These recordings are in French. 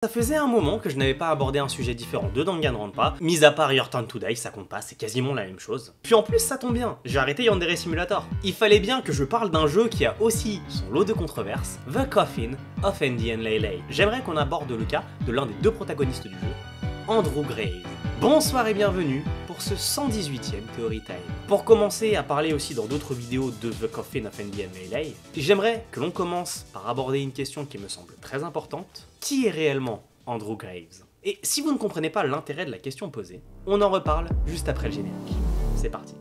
Ça faisait un moment que je n'avais pas abordé un sujet différent de Danganronpa, mis à part Your Turn to Die, ça compte pas, c'est quasiment la même chose. Puis en plus ça tombe bien, j'ai arrêté Yandere Simulator. Il fallait bien que je parle d'un jeu qui a aussi son lot de controverses, The Coffin of Andy and Leyley. J'aimerais qu'on aborde le cas de l'un des deux protagonistes du jeu, Andrew Graves. Bonsoir et bienvenue pour ce 118e Theory Time. Pour commencer à parler aussi dans d'autres vidéos de The Coffin of Andy and Leyley, j'aimerais que l'on commence par aborder une question qui me semble très importante. Qui est réellement Andrew Graves? Et si vous ne comprenez pas l'intérêt de la question posée, on en reparle juste après le générique. C'est parti.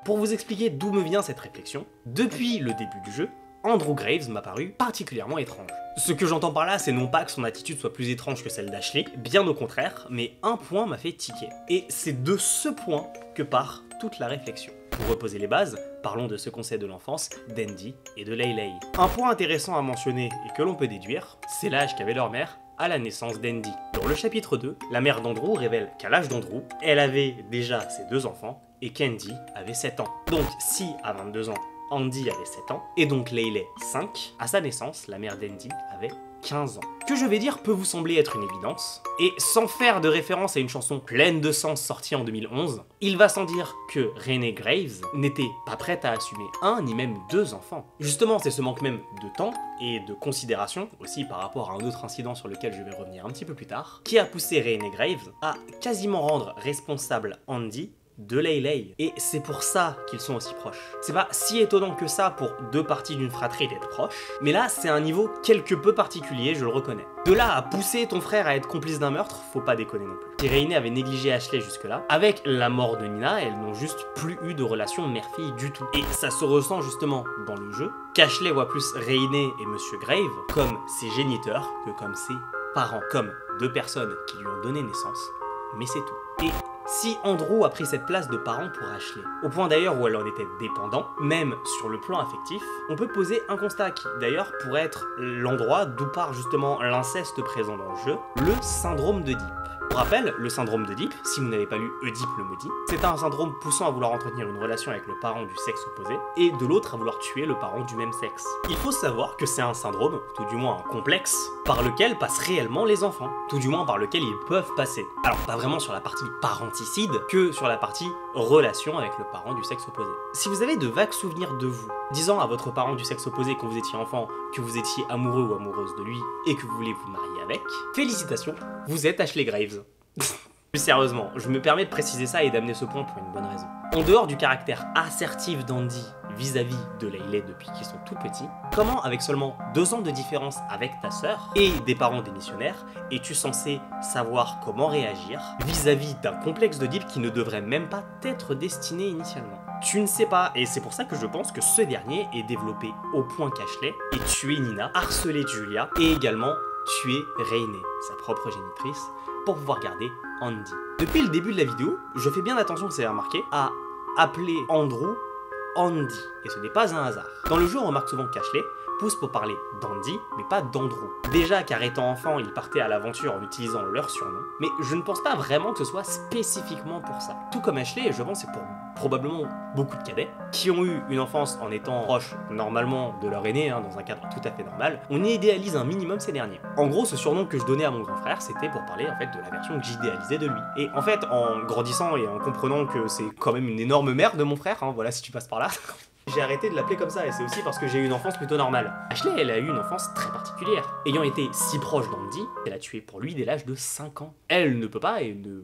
Pour vous expliquer d'où me vient cette réflexion, depuis le début du jeu, Andrew Graves m'a paru particulièrement étrange. Ce que j'entends par là, c'est non pas que son attitude soit plus étrange que celle d'Ashley, bien au contraire, mais un point m'a fait tiquer. Et c'est de ce point que part toute la réflexion. Pour reposer les bases, parlons de ce qu'on sait de l'enfance d'Andy et de Leyley. Un point intéressant à mentionner et que l'on peut déduire, c'est l'âge qu'avait leur mère à la naissance d'Andy. Dans le chapitre 2, la mère d'Andrew révèle qu'à l'âge d'Andrew, elle avait déjà ses deux enfants et qu'Andy avait 7 ans. Donc si à 22 ans, Andy avait 7 ans, et donc Leyley 5, à sa naissance, la mère d'Andy avait 15 ans. Que je vais dire peut vous sembler être une évidence, et sans faire de référence à une chanson pleine de sens sortie en 2011, il va sans dire que Renee Graves n'était pas prête à assumer un ni même deux enfants. Justement, c'est ce manque même de temps et de considération, aussi par rapport à un autre incident sur lequel je vais revenir un petit peu plus tard, qui a poussé Renee Graves à quasiment rendre responsable Andy de Leyley, et c'est pour ça qu'ils sont aussi proches. C'est pas si étonnant que ça pour deux parties d'une fratrie d'être proches, mais là c'est un niveau quelque peu particulier, je le reconnais. De là à pousser ton frère à être complice d'un meurtre, faut pas déconner non plus. Si Renee avait négligé Ashley jusque-là, avec la mort de Nina, elles n'ont juste plus eu de relation mère-fille du tout. Et ça se ressent justement dans le jeu, qu'Ashley voit plus Renee et Monsieur Grave comme ses géniteurs que comme ses parents, comme deux personnes qui lui ont donné naissance, mais c'est tout. Et si Andrew a pris cette place de parent pour Ashley, au point d'ailleurs où elle en était dépendant, même sur le plan affectif, on peut poser un constat qui d'ailleurs pourrait être l'endroit d'où part justement l'inceste présent dans le jeu, le syndrome d'Oedipe. Pour rappel, le syndrome d'Oedipe, si vous n'avez pas lu Oedipe le maudit, c'est un syndrome poussant à vouloir entretenir une relation avec le parent du sexe opposé, et de l'autre à vouloir tuer le parent du même sexe. Il faut savoir que c'est un syndrome, tout du moins un complexe, par lequel passent réellement les enfants, tout du moins par lequel ils peuvent passer. Alors pas vraiment sur la partie parenticide, que sur la partie relation avec le parent du sexe opposé. Si vous avez de vagues souvenirs de vous, disant à votre parent du sexe opposé quand vous étiez enfant que vous étiez amoureux ou amoureuse de lui et que vous voulez vous marier avec, félicitations, vous êtes Ashley Graves. Plus sérieusement, je me permets de préciser ça et d'amener ce point pour une bonne raison. En dehors du caractère assertif d'Andy vis-à-vis de Leyley depuis qu'ils sont tout petits, comment avec seulement 2 ans de différence avec ta sœur et des parents démissionnaires, es-tu censé savoir comment réagir vis-à-vis d'un complexe d'Oedipe qui ne devrait même pas t'être destiné initialement? Tu ne sais pas, et c'est pour ça que je pense que ce dernier est développé au point qu'Ashley ait tué Nina, harcelé Julia et également tué Renee, sa propre génitrice, pour pouvoir garder Andy. Depuis le début de la vidéo, je fais bien attention, vous avez remarqué, à appeler Andrew Andy, et ce n'est pas un hasard. Dans le jeu, on remarque souvent qu'Ashley pousse pour parler d'Andy, mais pas d'Andrew. Déjà car étant enfant, ils partaient à l'aventure en utilisant leur surnom, mais je ne pense pas vraiment que ce soit spécifiquement pour ça. Tout comme Ashley, je pense c'est pour probablement beaucoup de cadets qui ont eu une enfance en étant proches normalement de leur aîné, dans un cadre tout à fait normal, on idéalise un minimum ces derniers. En gros, ce surnom que je donnais à mon grand frère, c'était pour parler en fait de la version que j'idéalisais de lui. Et en fait, en grandissant et en comprenant que c'est quand même une énorme merde de mon frère, voilà si tu passes par là, j'ai arrêté de l'appeler comme ça, et c'est aussi parce que j'ai eu une enfance plutôt normale. Ashley, elle a eu une enfance très particulière. Ayant été si proche d'Andy, elle a tué pour lui dès l'âge de 5 ans. Elle ne peut pas et ne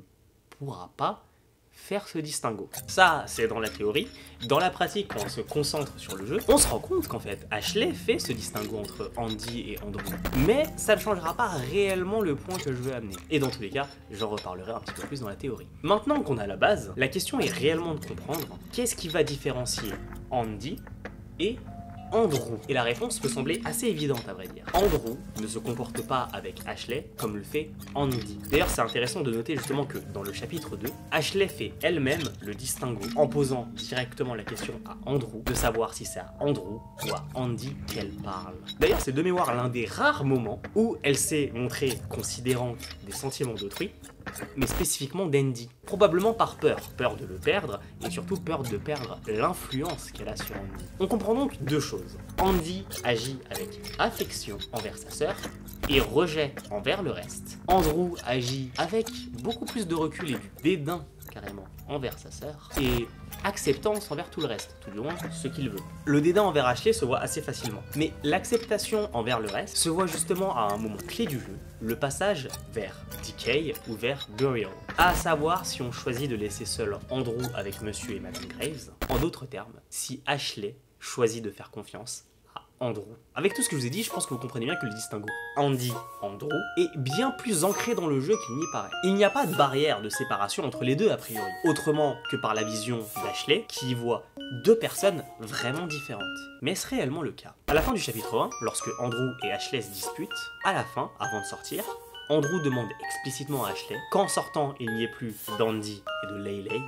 pourra pas faire ce distinguo. Ça, c'est dans la théorie. Dans la pratique, quand on se concentre sur le jeu, on se rend compte qu'en fait, Ashley fait ce distinguo entre Andy et Andrew. Mais ça ne changera pas réellement le point que je veux amener. Et dans tous les cas, j'en reparlerai un petit peu plus dans la théorie. Maintenant qu'on a la base, la question est réellement de comprendre qu'est-ce qui va différencier Andy et Andrew? Et la réponse peut sembler assez évidente à vrai dire. Andrew ne se comporte pas avec Ashley comme le fait Andy. D'ailleurs c'est intéressant de noter justement que dans le chapitre 2, Ashley fait elle-même le distinguo en posant directement la question à Andrew de savoir si c'est à Andrew ou à Andy qu'elle parle. D'ailleurs c'est de mémoire l'un des rares moments où elle s'est montrée considérante des sentiments d'autrui, mais spécifiquement d'Andy. Probablement par peur de le perdre, et surtout peur de perdre l'influence qu'elle a sur Andy. On comprend donc deux choses. Andy agit avec affection envers sa sœur, et rejet envers le reste. Andrew agit avec beaucoup plus de recul et du dédain, carrément, envers sa sœur, et acceptance envers tout le reste, tout du moins ce qu'il veut. Le dédain envers Ashley se voit assez facilement, mais l'acceptation envers le reste se voit justement à un moment clé du jeu, le passage vers Decay ou vers Burial. À savoir si on choisit de laisser seul Andrew avec Monsieur et Madame Graves, en d'autres termes, si Ashley choisit de faire confiance à Andrew. Avec tout ce que je vous ai dit, je pense que vous comprenez bien que le distinguo Andy-Andrew est bien plus ancré dans le jeu qu'il n'y paraît. Il n'y a pas de barrière de séparation entre les deux a priori, autrement que par la vision d'Ashley qui y voit deux personnes vraiment différentes. Mais est-ce réellement le cas? À la fin du chapitre 1, lorsque Andrew et Ashley se disputent, à la fin, avant de sortir, Andrew demande explicitement à Ashley qu'en sortant il n'y ait plus d'Andy et de Laylay,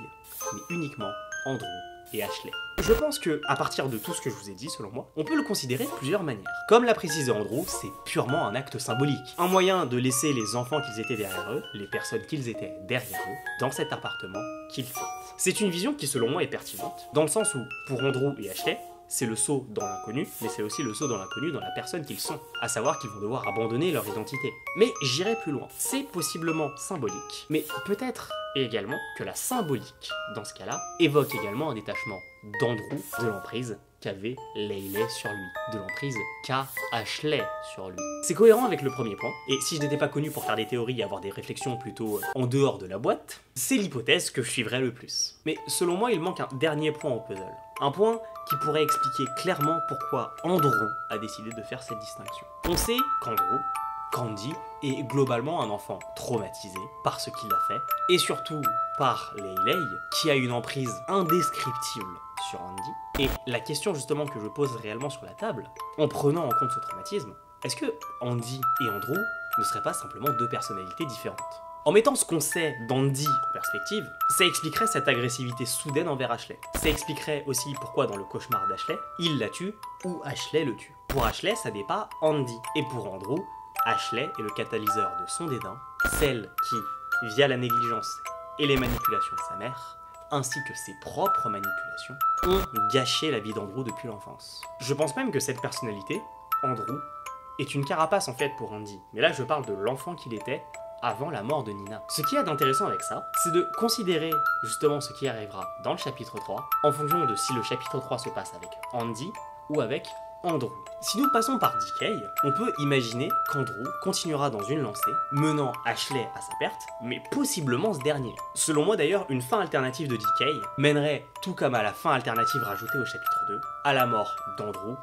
mais uniquement Andrew et Ashley. Je pense que, à partir de tout ce que je vous ai dit, selon moi, on peut le considérer de plusieurs manières. Comme l'a précisé Andrew, c'est purement un acte symbolique. Un moyen de laisser les enfants qu'ils étaient derrière eux, les personnes qu'ils étaient derrière eux, dans cet appartement qu'ils quittent. C'est une vision qui, selon moi, est pertinente, dans le sens où, pour Andrew et Ashley, c'est le saut dans l'inconnu, mais c'est aussi le saut dans l'inconnu dans la personne qu'ils sont, à savoir qu'ils vont devoir abandonner leur identité. Mais j'irai plus loin. C'est possiblement symbolique, mais peut-être également que la symbolique, dans ce cas-là, évoque également un détachement d'Andrew de l'emprise qu'avait Laylay sur lui, de l'emprise qu'a Ashley sur lui. C'est cohérent avec le premier point, et si je n'étais pas connu pour faire des théories et avoir des réflexions plutôt en dehors de la boîte, c'est l'hypothèse que je suivrais le plus. Mais selon moi, il manque un dernier point au puzzle. Un point qui pourrait expliquer clairement pourquoi Andrew a décidé de faire cette distinction. On sait qu'Andy est globalement un enfant traumatisé par ce qu'il a fait, et surtout par Laylay, qui a une emprise indescriptible sur Andy. Et la question justement que je pose réellement sur la table, en prenant en compte ce traumatisme, est-ce que Andy et Andrew ne seraient pas simplement deux personnalités différentes? En mettant ce qu'on sait d'Andy en perspective, ça expliquerait cette agressivité soudaine envers Ashley. Ça expliquerait aussi pourquoi dans le cauchemar d'Ashley, il la tue ou Ashley le tue. Pour Ashley, ça n'est pas Andy. Et pour Andrew, Ashley est le catalyseur de son dédain, celle qui, via la négligence et les manipulations de sa mère, ainsi que ses propres manipulations, ont gâché la vie d'Andrew depuis l'enfance. Je pense même que cette personnalité, Andrew, est une carapace en fait pour Andy. Mais là je parle de l'enfant qu'il était avant la mort de Nina. Ce qu'il y a d'intéressant avec ça, c'est de considérer justement ce qui arrivera dans le chapitre 3, en fonction de si le chapitre 3 se passe avec Andy ou avec Andrew. Si nous passons par Decay, on peut imaginer qu'Andrew continuera dans une lancée, menant Ashley à sa perte, mais possiblement ce dernier. Selon moi d'ailleurs, une fin alternative de Decay mènerait, tout comme à la fin alternative rajoutée au chapitre 2, à la mort d'Andrew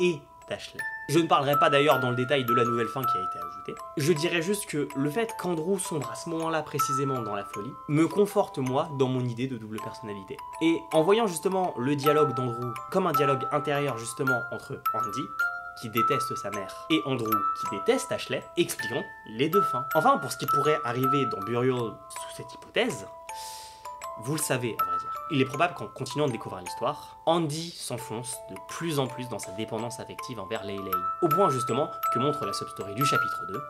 et d'Ashley. Je ne parlerai pas d'ailleurs dans le détail de la nouvelle fin qui a été ajoutée. Je dirais juste que le fait qu'Andrew sombre à ce moment-là précisément dans la folie me conforte moi dans mon idée de double personnalité. Et en voyant justement le dialogue d'Andrew comme un dialogue intérieur justement entre Andy, qui déteste sa mère, et Andrew, qui déteste Ashley, expliquons les deux fins. Enfin, pour ce qui pourrait arriver dans Burial sous cette hypothèse, vous le savez à vrai dire. Il est probable qu'en continuant de découvrir l'histoire, Andy s'enfonce de plus en plus dans sa dépendance affective envers Laylay, au point justement que montre la substory du chapitre 2,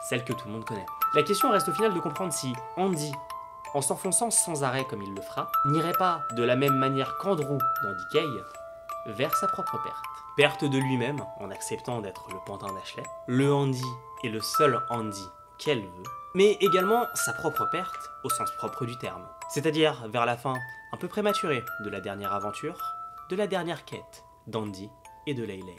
celle que tout le monde connaît. La question reste au final de comprendre si Andy, en s'enfonçant sans arrêt comme il le fera, n'irait pas de la même manière qu'Andrew dans Decay, vers sa propre perte. Perte de lui-même en acceptant d'être le pantin d'Ashley, le Andy est le seul Andy qu'elle veut, mais également sa propre perte au sens propre du terme. C'est-à-dire vers la fin un peu prématurée de la dernière aventure, de la dernière quête d'Andy et de Laylay.